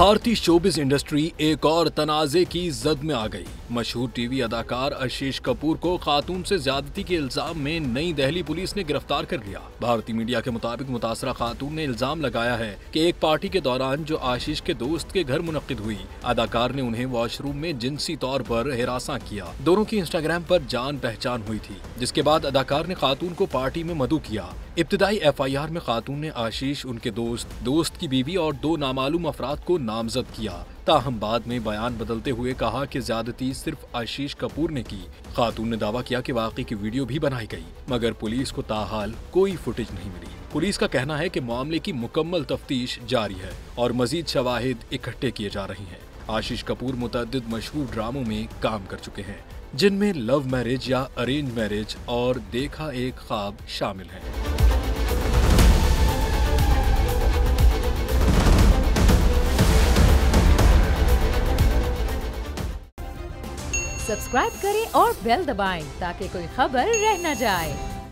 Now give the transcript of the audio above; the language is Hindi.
भारतीय शोबिस इंडस्ट्री एक और तनाज़े की जद में आ गई। मशहूर टीवी अदाकार आशीष कपूर को खातून से ज्यादती के इल्जाम में नई दिल्ली पुलिस ने गिरफ्तार कर लिया। भारतीय मीडिया के मुताबिक मुतासरा खातून ने इल्जाम लगाया है कि एक पार्टी के दौरान जो आशीष के दोस्त के घर मुनक्किद हुई, अदाकार ने उन्हें वॉशरूम में जिनसी तौर पर हिरासा किया। दोनों की इंस्टाग्राम पर जान पहचान हुई थी, जिसके बाद अदाकार ने खातून को पार्टी में मदऊ किया। इब्तिदाई FIR में खातून ने आशीष, उनके दोस्त की बीवी और 2 नामालूम अफराद को नामजद किया। ताहम बाद में बयान बदलते हुए कहा कि ज्यादती सिर्फ आशीष कपूर ने की। खातून ने दावा किया कि वाकई की वीडियो भी बनाई गई, मगर पुलिस को ताहाल कोई फुटेज नहीं मिली। पुलिस का कहना है कि मामले की मुकम्मल तफ्तीश जारी है और मजीद शवाहिद इकट्ठे किए जा रहे हैं। आशीष कपूर मुतअद्दिद मशहूर ड्रामों में काम कर चुके हैं, जिनमें लव मैरिज या अरेंज मैरिज और देखा एक ख्वाब शामिल है। सब्सक्राइब करें और बेल दबाएं ताकि कोई खबर रह न जाए।